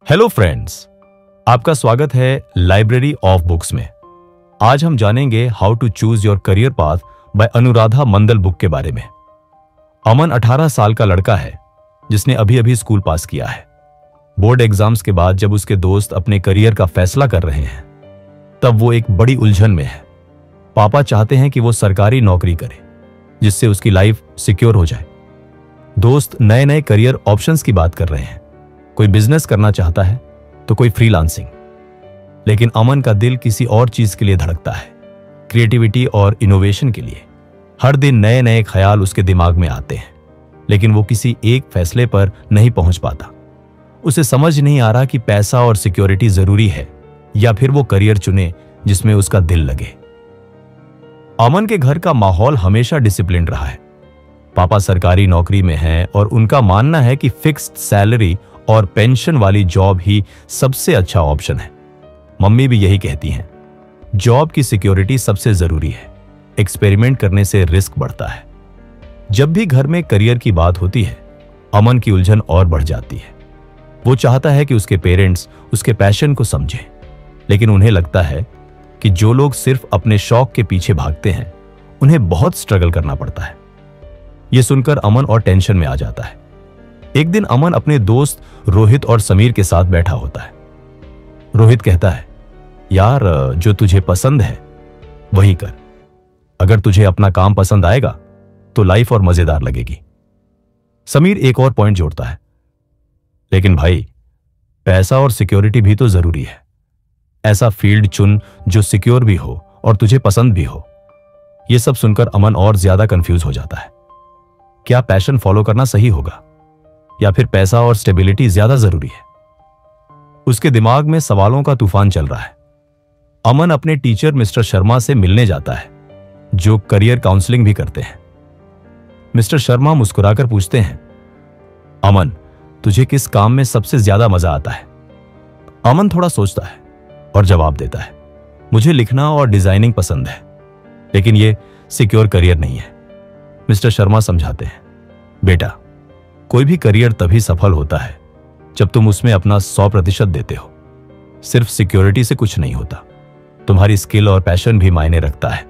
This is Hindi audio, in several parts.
हेलो फ्रेंड्स, आपका स्वागत है लाइब्रेरी ऑफ बुक्स में। आज हम जानेंगे how to choose your career path by Anuradha Mandal book के बारे में। अमन 18 साल का लड़का है जिसने अभी अभी स्कूल पास किया है। बोर्ड एग्जाम्स के बाद जब उसके दोस्त अपने करियर का फैसला कर रहे हैं तब वो एक बड़ी उलझन में है। पापा चाहते हैं कि वो सरकारी नौकरी करे जिससे उसकी लाइफ सिक्योर हो जाए। दोस्त नए नए करियर ऑप्शंस की बात कर रहे हैं, कोई बिजनेस करना चाहता है तो कोई फ्रीलांसिंग। लेकिन अमन का दिल किसी और चीज के लिए धड़कता है, क्रिएटिविटी और इनोवेशन के लिए। हर दिन नए नए ख्याल उसके दिमाग में आते हैं, लेकिन वो किसी एक फैसले पर नहीं पहुंच पाता। उसे समझ नहीं आ रहा कि पैसा और सिक्योरिटी जरूरी है या फिर वो करियर चुने जिसमें उसका दिल लगे। अमन के घर का माहौल हमेशा डिसिप्लिन रहा है। पापा सरकारी नौकरी में हैं और उनका मानना है कि फिक्स्ड सैलरी और पेंशन वाली जॉब ही सबसे अच्छा ऑप्शन है। मम्मी भी यही कहती हैं, जॉब की सिक्योरिटी सबसे जरूरी है, एक्सपेरिमेंट करने से रिस्क बढ़ता है। जब भी घर में करियर की बात होती है, अमन की उलझन और बढ़ जाती है। वो चाहता है कि उसके पेरेंट्स उसके पैशन को समझें, लेकिन उन्हें लगता है कि जो लोग सिर्फ अपने शौक के पीछे भागते हैं उन्हें बहुत स्ट्रगल करना पड़ता है। यह सुनकर अमन और टेंशन में आ जाता है। एक दिन अमन अपने दोस्त रोहित और समीर के साथ बैठा होता है। रोहित कहता है, यार जो तुझे पसंद है वही कर। अगर तुझे अपना काम पसंद आएगा तो लाइफ और मजेदार लगेगी। समीर एक और पॉइंट जोड़ता है, लेकिन भाई पैसा और सिक्योरिटी भी तो जरूरी है। ऐसा फील्ड चुन जो सिक्योर भी हो और तुझे पसंद भी हो। यह सब सुनकर अमन और ज्यादा कंफ्यूज हो जाता है। क्या पैशन फॉलो करना सही होगा या फिर पैसा और स्टेबिलिटी ज्यादा जरूरी है? उसके दिमाग में सवालों का तूफान चल रहा है। अमन अपने टीचर मिस्टर शर्मा से मिलने जाता है, जो करियर काउंसलिंग भी करते हैं। मिस्टर शर्मा मुस्कुराकर पूछते हैं, अमन तुझे किस काम में सबसे ज्यादा मजा आता है? अमन थोड़ा सोचता है और जवाब देता है, मुझे लिखना और डिजाइनिंग पसंद है, लेकिन यह सिक्योर करियर नहीं है। मिस्टर शर्मा समझाते हैं, बेटा कोई भी करियर तभी सफल होता है जब तुम उसमें अपना 100% देते हो। सिर्फ सिक्योरिटी से कुछ नहीं होता, तुम्हारी स्किल और पैशन भी मायने रखता है।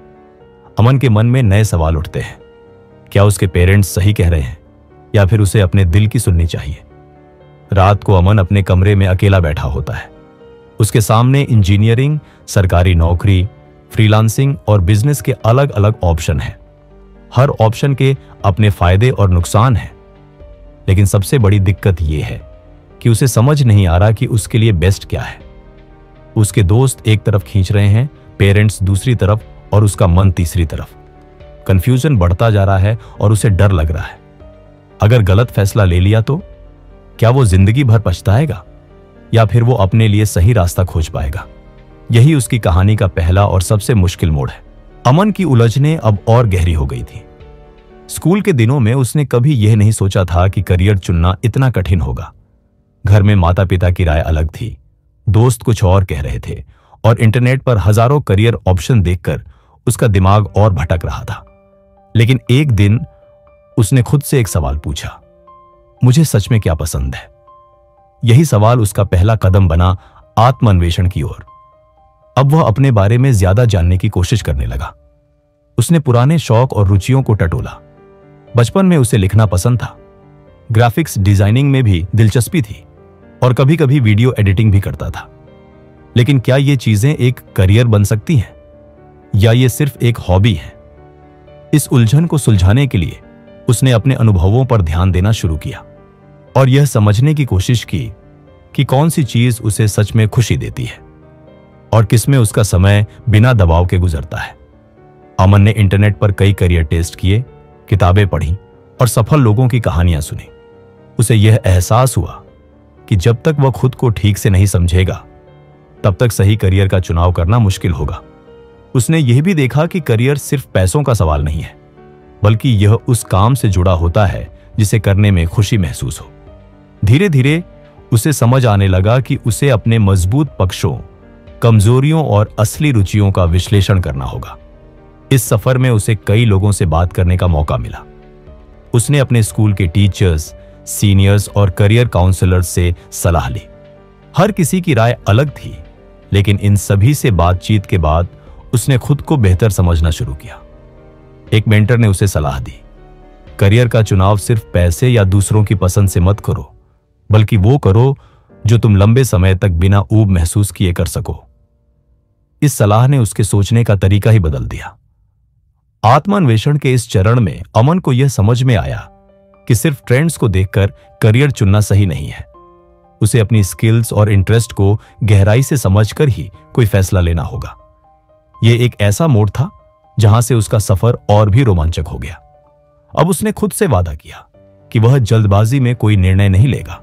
अमन के मन में नए सवाल उठते हैं। क्या उसके पेरेंट्स सही कह रहे हैं या फिर उसे अपने दिल की सुननी चाहिए? रात को अमन अपने कमरे में अकेला बैठा होता है। उसके सामने इंजीनियरिंग, सरकारी नौकरी, फ्रीलांसिंग और बिजनेस के अलग अलग ऑप्शन हैं। हर ऑप्शन के अपने फायदे और नुकसान हैं, लेकिन सबसे बड़ी दिक्कत यह है कि उसे समझ नहीं आ रहा कि उसके लिए बेस्ट क्या है। उसके दोस्त एक तरफ खींच रहे हैं, पेरेंट्स दूसरी तरफ और उसका मन तीसरी तरफ। कंफ्यूजन बढ़ता जा रहा है और उसे डर लग रहा है। अगर गलत फैसला ले लिया तो क्या वो जिंदगी भर पछताएगा या फिर वो अपने लिए सही रास्ता खोज पाएगा? यही उसकी कहानी का पहला और सबसे मुश्किल मोड़ है। अमन की उलझनें अब और गहरी हो गई थी। स्कूल के दिनों में उसने कभी यह नहीं सोचा था कि करियर चुनना इतना कठिन होगा। घर में माता पिता की राय अलग थी, दोस्त कुछ और कह रहे थे और इंटरनेट पर हजारों करियर ऑप्शन देखकर उसका दिमाग और भटक रहा था। लेकिन एक दिन उसने खुद से एक सवाल पूछा, मुझे सच में क्या पसंद है? यही सवाल उसका पहला कदम बना आत्मान्वेषण की ओर। अब वह अपने बारे में ज्यादा जानने की कोशिश करने लगा। उसने पुराने शौक और रुचियों को टटोला। बचपन में उसे लिखना पसंद था, ग्राफिक्स डिजाइनिंग में भी दिलचस्पी थी और कभी कभी वीडियो एडिटिंग भी करता था। लेकिन क्या ये चीजें एक करियर बन सकती हैं या ये सिर्फ एक हॉबी है? इस उलझन को सुलझाने के लिए उसने अपने अनुभवों पर ध्यान देना शुरू किया और यह समझने की कोशिश की कि कौन सी चीज उसे सच में खुशी देती है और किसमें उसका समय बिना दबाव के गुजरता है। अमन ने इंटरनेट पर कई करियर टेस्ट किए, किताबें पढ़ी और सफल लोगों की कहानियां सुनी। उसे यह एहसास हुआ कि जब तक वह खुद को ठीक से नहीं समझेगा तब तक सही करियर का चुनाव करना मुश्किल होगा। उसने यह भी देखा कि करियर सिर्फ पैसों का सवाल नहीं है, बल्कि यह उस काम से जुड़ा होता है जिसे करने में खुशी महसूस हो। धीरे धीरे उसे समझ आने लगा कि उसे अपने मजबूत पक्षों, कमजोरियों और असली रुचियों का विश्लेषण करना होगा। इस सफर में उसे कई लोगों से बात करने का मौका मिला। उसने अपने स्कूल के टीचर्स, सीनियर्स और करियर काउंसलर्स से सलाह ली। हर किसी की राय अलग थी, लेकिन इन सभी से बातचीत के बाद उसने खुद को बेहतर समझना शुरू किया। एक मेंटर ने उसे सलाह दी, करियर का चुनाव सिर्फ पैसे या दूसरों की पसंद से मत करो, बल्कि वो करो जो तुम लंबे समय तक बिना ऊब महसूस किए कर सको। इस सलाह ने उसके सोचने का तरीका ही बदल दिया। आत्मान्वेषण के इस चरण में अमन को यह समझ में आया कि सिर्फ ट्रेंड्स को देखकर करियर चुनना सही नहीं है। उसे अपनी स्किल्स और इंटरेस्ट को गहराई से समझकर ही कोई फैसला लेना होगा। यह एक ऐसा मोड़ था जहां से उसका सफर और भी रोमांचक हो गया। अब उसने खुद से वादा किया कि वह जल्दबाजी में कोई निर्णय नहीं लेगा,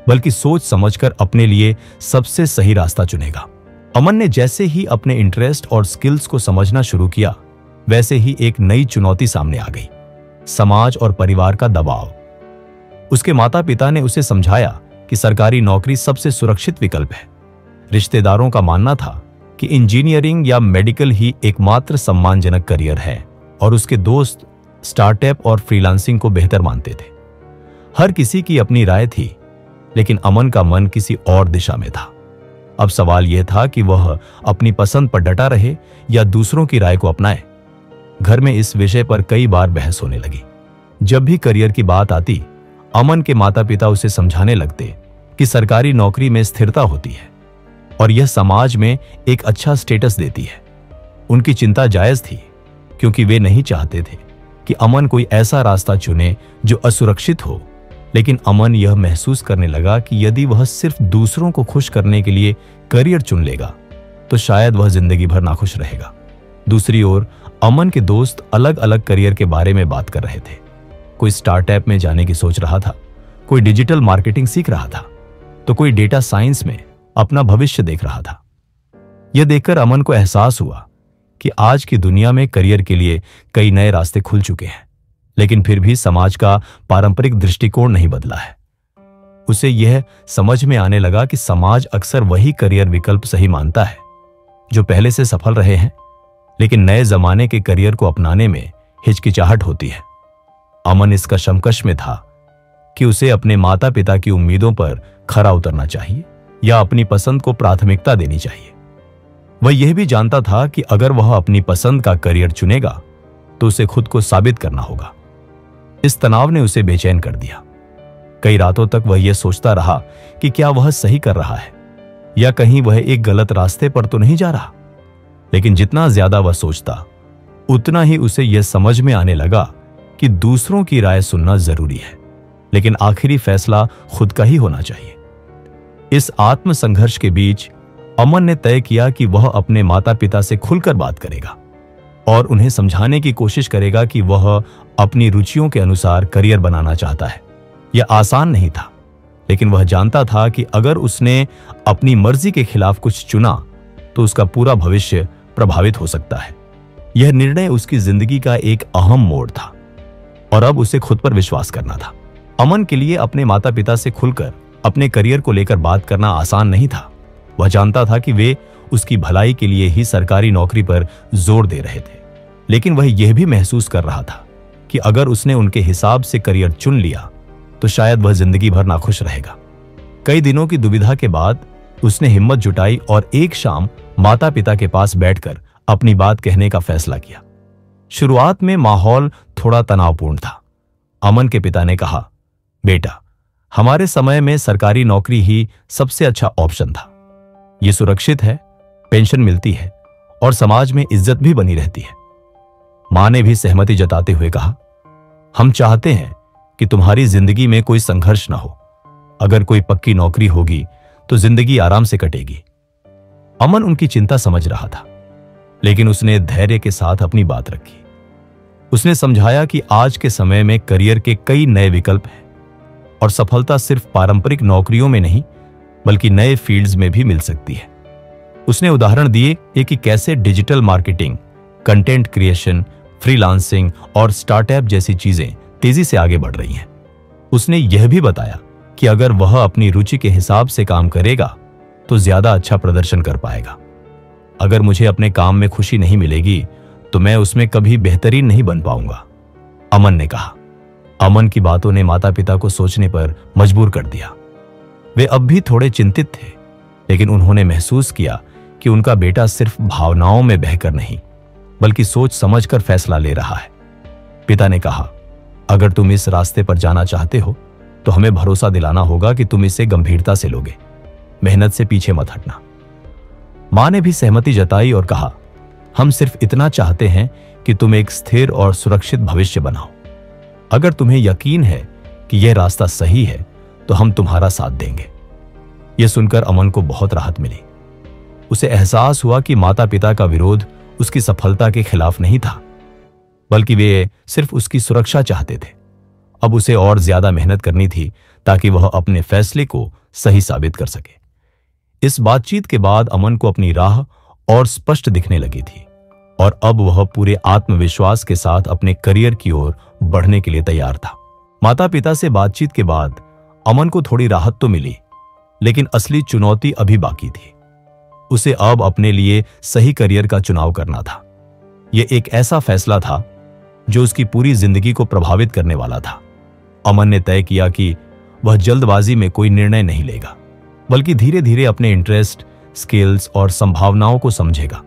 बल्कि सोच समझकर अपने लिए सबसे सही रास्ता चुनेगा। अमन ने जैसे ही अपने इंटरेस्ट और स्किल्स को समझना शुरू किया, वैसे ही एक नई चुनौती सामने आ गई, समाज और परिवार का दबाव। उसके माता पिता ने उसे समझाया कि सरकारी नौकरी सबसे सुरक्षित विकल्प है। रिश्तेदारों का मानना था कि इंजीनियरिंग या मेडिकल ही एकमात्र सम्मानजनक करियर है, और उसके दोस्त स्टार्टअप और फ्रीलांसिंग को बेहतर मानते थे। हर किसी की अपनी राय थी, लेकिन अमन का मन किसी और दिशा में था। अब सवाल यह था कि वह अपनी पसंद पर डटा रहे या दूसरों की राय को अपनाए। घर में इस विषय पर कई बार बहस होने लगी। जब भी करियर की बात आती, अमन के माता पिता उसे समझाने लगते कि सरकारी नौकरी में स्थिरता होती है और यह समाज में एक अच्छा स्टेटस देती है। उनकी चिंता जायज थी, क्योंकि वे नहीं चाहते थे कि अमन कोई ऐसा रास्ता चुने जो असुरक्षित हो। लेकिन अमन यह महसूस करने लगा कि यदि वह सिर्फ दूसरों को खुश करने के लिए करियर चुन लेगा, तो शायद वह जिंदगी भर नाखुश रहेगा। दूसरी ओर अमन के दोस्त अलग अलग करियर के बारे में बात कर रहे थे। कोई स्टार्टअप में जाने की सोच रहा था, कोई डिजिटल मार्केटिंग सीख रहा था, तो कोई डेटा साइंस में अपना भविष्य देख रहा था। यह देखकर अमन को एहसास हुआ कि आज की दुनिया में करियर के लिए कई नए रास्ते खुल चुके हैं, लेकिन फिर भी समाज का पारंपरिक दृष्टिकोण नहीं बदला है। उसे यह समझ में आने लगा कि समाज अक्सर वही करियर विकल्प सही मानता है जो पहले से सफल रहे हैं, लेकिन नए जमाने के करियर को अपनाने में हिचकिचाहट होती है। अमन इस कशमकश में था कि उसे अपने माता पिता की उम्मीदों पर खरा उतरना चाहिए या अपनी पसंद को प्राथमिकता देनी चाहिए। वह यह भी जानता था कि अगर वह अपनी पसंद का करियर चुनेगा तो उसे खुद को साबित करना होगा। इस तनाव ने उसे बेचैन कर दिया। कई रातों तक वह यह सोचता रहा कि क्या वह सही कर रहा है या कहीं वह एक गलत रास्ते पर तो नहीं जा रहा। लेकिन जितना ज्यादा वह सोचता, उतना ही उसे यह समझ में आने लगा कि दूसरों की राय सुनना जरूरी है, लेकिन आखिरी फैसला खुद का ही होना चाहिए। इस आत्म संघर्ष के बीच अमन ने तय किया कि वह अपने माता पिता से खुलकर बात करेगा और उन्हें समझाने की कोशिश करेगा कि वह अपनी रुचियों के अनुसार करियर बनाना चाहता है। यह आसान नहीं था, लेकिन वह जानता था कि अगर उसने अपनी मर्जी के खिलाफ कुछ चुना तो उसका पूरा भविष्य प्रभावित हो सकता है। यह निर्णय उसकी जिंदगी का एक अहम मोड़ था और अब उसे खुद पर विश्वास करना था। अमन के लिए अपने माता पिता से खुलकर अपने करियर को लेकर बात करना आसान नहीं था। वह जानता था कि वे उसकी भलाई के लिए ही सरकारी नौकरी पर जोर दे रहे थे, लेकिन वह यह भी महसूस कर रहा था कि अगर उसने उनके हिसाब से करियर चुन लिया तो शायद वह जिंदगी भर नाखुश रहेगा। कई दिनों की दुविधा के बाद उसने हिम्मत जुटाई और एक शाम माता पिता के पास बैठकर अपनी बात कहने का फैसला किया। शुरुआत में माहौल थोड़ा तनावपूर्ण था। अमन के पिता ने कहा, बेटा, हमारे समय में सरकारी नौकरी ही सबसे अच्छा ऑप्शन था। यह सुरक्षित है, पेंशन मिलती है और समाज में इज्जत भी बनी रहती है। मां ने भी सहमति जताते हुए कहा, हम चाहते हैं कि तुम्हारी जिंदगी में कोई संघर्ष ना हो। अगर कोई पक्की नौकरी होगी तो जिंदगी आराम से कटेगी। अमन उनकी चिंता समझ रहा था, लेकिन उसने धैर्य के साथ अपनी बात रखी। उसने समझाया कि आज के समय में करियर के कई नए विकल्प हैं और सफलता सिर्फ पारंपरिक नौकरियों में नहीं, बल्कि नए फील्ड्स में भी मिल सकती है। उसने उदाहरण दिए कि कैसे digital marketing, content creation, freelancing और स्टार्टअप जैसी चीजें तेजी से आगे बढ़ रही हैं। उसने यह भी बताया कि अगर वह अपनी रुचि के हिसाब से काम करेगा तो ज्यादा अच्छा प्रदर्शन कर पाएगा। अगर मुझे अपने काम में खुशी नहीं मिलेगी तो मैं उसमें कभी बेहतरीन नहीं बन पाऊंगा, अमन ने कहा। अमन की बातों ने माता पिता को सोचने पर मजबूर कर दिया। वे अब भी थोड़े चिंतित थे, लेकिन उन्होंने महसूस किया कि उनका बेटा सिर्फ भावनाओं में बहकर नहीं बल्कि सोच समझकर फैसला ले रहा है। पिता ने कहा, अगर तुम इस रास्ते पर जाना चाहते हो तो हमें भरोसा दिलाना होगा कि तुम इसे गंभीरता से लोगे, मेहनत से पीछे मत हटना। मां ने भी सहमति जताई और कहा, हम सिर्फ इतना चाहते हैं कि तुम एक स्थिर और सुरक्षित भविष्य बनाओ। अगर तुम्हें यकीन है कि यह रास्ता सही है तो हम तुम्हारा साथ देंगे। यह सुनकर अमन को बहुत राहत मिली। उसे एहसास हुआ कि माता पिता का विरोध उसकी सफलता के खिलाफ नहीं था, बल्कि वे सिर्फ उसकी सुरक्षा चाहते थे। अब उसे और ज्यादा मेहनत करनी थी ताकि वह अपने फैसले को सही साबित कर सके। इस बातचीत के बाद अमन को अपनी राह और स्पष्ट दिखने लगी थी और अब वह पूरे आत्मविश्वास के साथ अपने करियर की ओर बढ़ने के लिए तैयार था। माता पिता से बातचीत के बाद अमन को थोड़ी राहत तो मिली, लेकिन असली चुनौती अभी बाकी थी। उसे अब अपने लिए सही करियर का चुनाव करना था। यह एक ऐसा फैसला था जो उसकी पूरी जिंदगी को प्रभावित करने वाला था। अमन ने तय किया कि वह जल्दबाजी में कोई निर्णय नहीं लेगा, बल्कि धीरे धीरे अपने इंटरेस्ट, स्किल्स और संभावनाओं को समझेगा।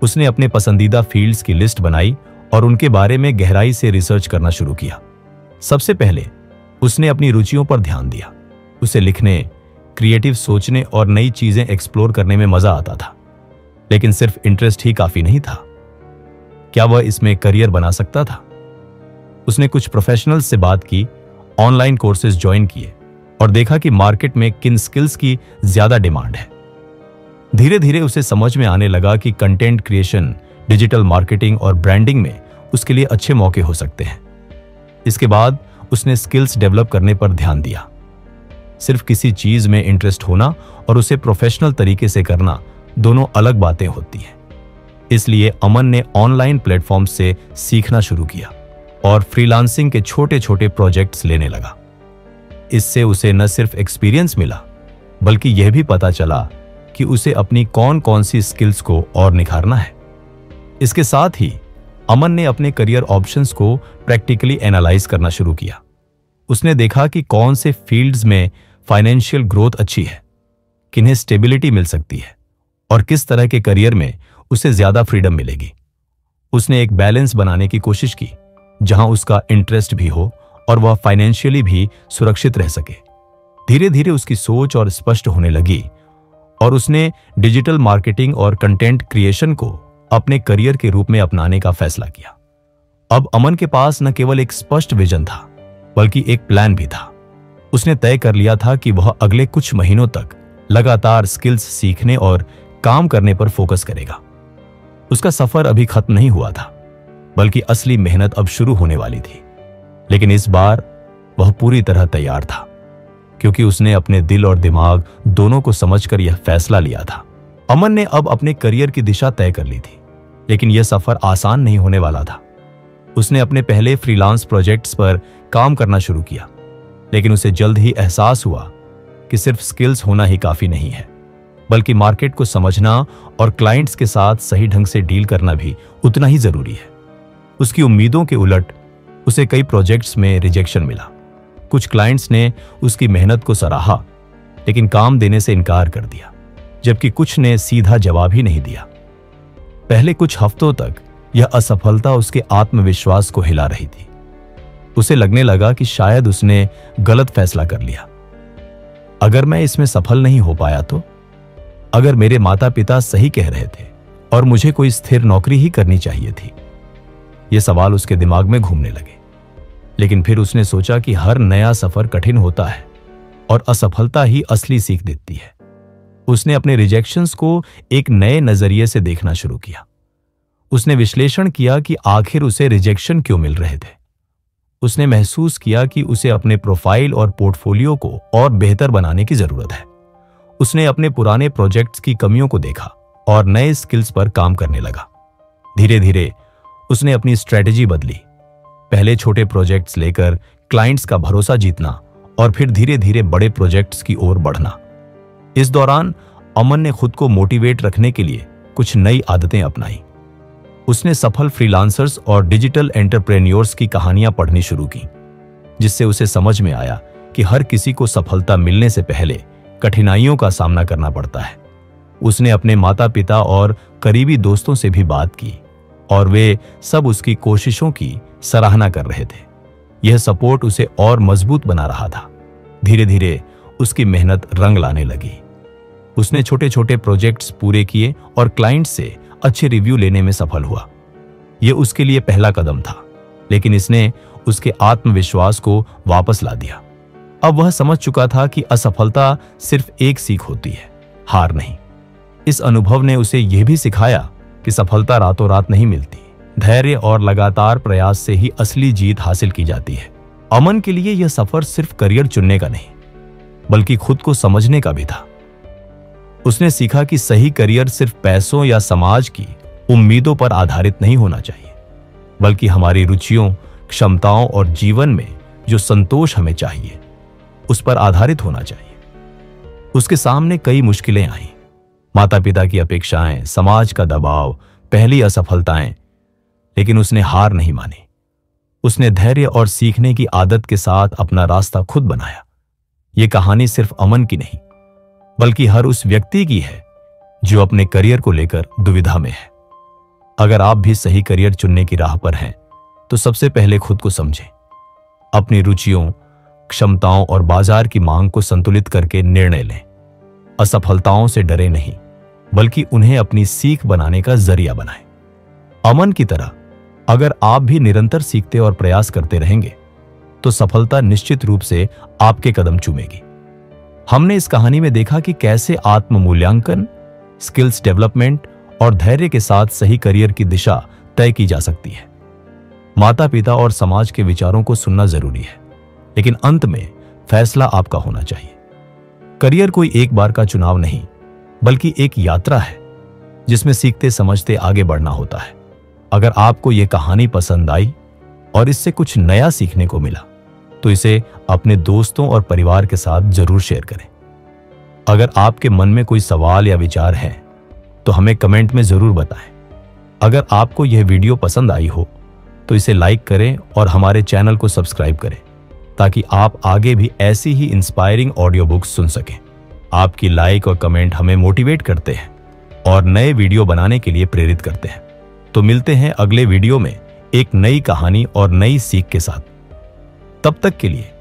उसने अपने पसंदीदा फील्ड्स की लिस्ट बनाई और उनके बारे में गहराई से रिसर्च करना शुरू किया। सबसे पहले उसने अपनी रुचियों पर ध्यान दिया। उसे लिखने, क्रिएटिव सोचने और नई चीजें एक्सप्लोर करने में मजा आता था। लेकिन सिर्फ इंटरेस्ट ही काफी नहीं था। क्या वह इसमें करियर बना सकता था? उसने कुछ प्रोफेशनल्स से बात की, ऑनलाइन कोर्सेज ज्वाइन किए और देखा कि मार्केट में किन स्किल्स की ज्यादा डिमांड है। धीरे धीरे उसे समझ में आने लगा कि कंटेंट क्रिएशन, डिजिटल मार्केटिंग और ब्रांडिंग में उसके लिए अच्छे मौके हो सकते हैं। इसके बाद उसने स्किल्स डेवलप करने पर ध्यान दिया। सिर्फ किसी चीज में इंटरेस्ट होना और उसे प्रोफेशनल तरीके से करना दोनों अलग बातें होती हैं। इसलिए अमन ने ऑनलाइन प्लेटफॉर्म से सीखना शुरू किया और फ्रीलांसिंग के छोटे छोटे प्रोजेक्ट्स लेने लगा। इससे उसे न सिर्फ एक्सपीरियंस मिला, बल्कि यह भी पता चला कि उसे अपनी कौन कौन सी स्किल्स को और निखारना है। इसके साथ ही अमन ने अपने करियर ऑप्शंस को प्रैक्टिकली एनालाइज करना शुरू किया। उसने देखा कि कौन से फील्ड्स में फाइनेंशियल ग्रोथ अच्छी है, किन्हें स्टेबिलिटी मिल सकती है और किस तरह के करियर में उसे ज्यादा फ्रीडम मिलेगी। उसने एक बैलेंस बनाने की कोशिश की जहां उसका इंटरेस्ट भी हो और वह फाइनेंशियली भी सुरक्षित रह सके। धीरे धीरे उसकी सोच और स्पष्ट होने लगी और उसने डिजिटल मार्केटिंग और कंटेंट क्रिएशन को अपने करियर के रूप में अपनाने का फैसला किया। अब अमन के पास न केवल एक स्पष्ट विजन था, बल्कि एक प्लान भी था। उसने तय कर लिया था कि वह अगले कुछ महीनों तक लगातार स्किल्स सीखने और काम करने पर फोकस करेगा। उसका सफर अभी खत्म नहीं हुआ था, बल्कि असली मेहनत अब शुरू होने वाली थी। लेकिन इस बार वह पूरी तरह तैयार था, क्योंकि उसने अपने दिल और दिमाग दोनों को समझकर यह फैसला लिया था। अमन ने अब अपने करियर की दिशा तय कर ली थी, लेकिन यह सफर आसान नहीं होने वाला था। उसने अपने पहले फ्रीलांस प्रोजेक्ट्स पर काम करना शुरू किया, लेकिन उसे जल्द ही एहसास हुआ कि सिर्फ स्किल्स होना ही काफी नहीं है, बल्कि मार्केट को समझना और क्लाइंट्स के साथ सही ढंग से डील करना भी उतना ही जरूरी है। उसकी उम्मीदों के उलट उसे कई प्रोजेक्ट्स में रिजेक्शन मिला। कुछ क्लाइंट्स ने उसकी मेहनत को सराहा, लेकिन काम देने से इनकार कर दिया, जबकि कुछ ने सीधा जवाब ही नहीं दिया। पहले कुछ हफ्तों तक यह असफलता उसके आत्मविश्वास को हिला रही थी। उसे लगने लगा कि शायद उसने गलत फैसला कर लिया। अगर मैं इसमें सफल नहीं हो पाया तो? अगर मेरे माता पिता सही कह रहे थे और मुझे कोई स्थिर नौकरी ही करनी चाहिए थी? ये सवाल उसके दिमाग में घूमने लगे। लेकिन फिर उसने सोचा कि हर नया सफर कठिन होता है और असफलता ही असली सीख देती है। उसने अपने रिजेक्शंस को एक नए नजरिए से देखना शुरू किया। उसने विश्लेषण किया कि आखिर उसे रिजेक्शन क्यों मिल रहे थे। उसने महसूस किया कि उसे अपने प्रोफाइल और पोर्टफोलियो को और बेहतर बनाने की जरूरत है। उसने अपने पुराने प्रोजेक्ट्स की कमियों को देखा और नए स्किल्स पर काम करने लगा। धीरे धीरे उसने अपनी स्ट्रेटेजी बदली। पहले छोटे प्रोजेक्ट्स लेकर क्लाइंट्स का भरोसा जीतना और फिर धीरे धीरे बड़े प्रोजेक्ट्स की ओर बढ़ना। इस दौरान अमन ने खुद को मोटिवेट रखने के लिए कुछ नई आदतें अपनाई। उसने सफल फ्रीलांसर्स और डिजिटल एंटरप्रेन्योर्स की कहानियां पढ़नी शुरू की, जिससे उसे समझ में आया कि हर किसी को सफलता मिलने से पहले कठिनाइयों का सामना करना पड़ता है। उसने अपने माता पिता और करीबी दोस्तों से भी बात की और वे सब उसकी कोशिशों की सराहना कर रहे थे। यह सपोर्ट उसे और मजबूत बना रहा था। धीरे धीरे उसकी मेहनत रंग लाने लगी। उसने छोटे छोटे प्रोजेक्ट्स पूरे किए और क्लाइंट से अच्छे रिव्यू लेने में सफल हुआ। यह उसके लिए पहला कदम था, लेकिन इसने उसके आत्मविश्वास को वापस ला दिया। अब वह समझ चुका था कि असफलता सिर्फ एक सीख होती है, हार नहीं। इस अनुभव ने उसे यह भी सिखाया कि सफलता रातों रात नहीं मिलती। धैर्य और लगातार प्रयास से ही असली जीत हासिल की जाती है। अमन के लिए यह सफर सिर्फ करियर चुनने का नहीं, बल्कि खुद को समझने का भी था। उसने सीखा कि सही करियर सिर्फ पैसों या समाज की उम्मीदों पर आधारित नहीं होना चाहिए, बल्कि हमारी रुचियों, क्षमताओं और जीवन में जो संतोष हमें चाहिए उस पर आधारित होना चाहिए। उसके सामने कई मुश्किलें आईं, माता पिता की अपेक्षाएं, समाज का दबाव, पहली असफलताएं, लेकिन उसने हार नहीं मानी। उसने धैर्य और सीखने की आदत के साथ अपना रास्ता खुद बनाया। यह कहानी सिर्फ अमन की नहीं, बल्कि हर उस व्यक्ति की है जो अपने करियर को लेकर दुविधा में है। अगर आप भी सही करियर चुनने की राह पर हैं, तो सबसे पहले खुद को समझें। अपनी रुचियों, क्षमताओं और बाजार की मांग को संतुलित करके निर्णय लें। असफलताओं से डरे नहीं, बल्कि उन्हें अपनी सीख बनाने का जरिया बनाएं। अमन की तरह अगर आप भी निरंतर सीखते और प्रयास करते रहेंगे, तो सफलता निश्चित रूप से आपके कदम चूमेगी। हमने इस कहानी में देखा कि कैसे आत्म मूल्यांकन, स्किल्स डेवलपमेंट और धैर्य के साथ सही करियर की दिशा तय की जा सकती है। माता पिता और समाज के विचारों को सुनना जरूरी है, लेकिन अंत में फैसला आपका होना चाहिए। करियर कोई एक बार का चुनाव नहीं, बल्कि एक यात्रा है जिसमें सीखते समझते आगे बढ़ना होता है। अगर आपको यह कहानी पसंद आई और इससे कुछ नया सीखने को मिला, तो इसे अपने दोस्तों और परिवार के साथ जरूर शेयर करें। अगर आपके मन में कोई सवाल या विचार है, तो हमें कमेंट में जरूर बताएं। अगर आपको यह वीडियो पसंद आई हो, तो इसे लाइक करें और हमारे चैनल को सब्सक्राइब करें, ताकि आप आगे भी ऐसी ही इंस्पायरिंग ऑडियो बुक्स सुन सकें। आपकी लाइक और कमेंट हमें मोटिवेट करते हैं और नए वीडियो बनाने के लिए प्रेरित करते हैं। तो मिलते हैं अगले वीडियो में एक नई कहानी और नई सीख के साथ। तब तक के लिए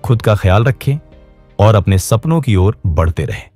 खुद का ख्याल रखें और अपने सपनों की ओर बढ़ते रहें।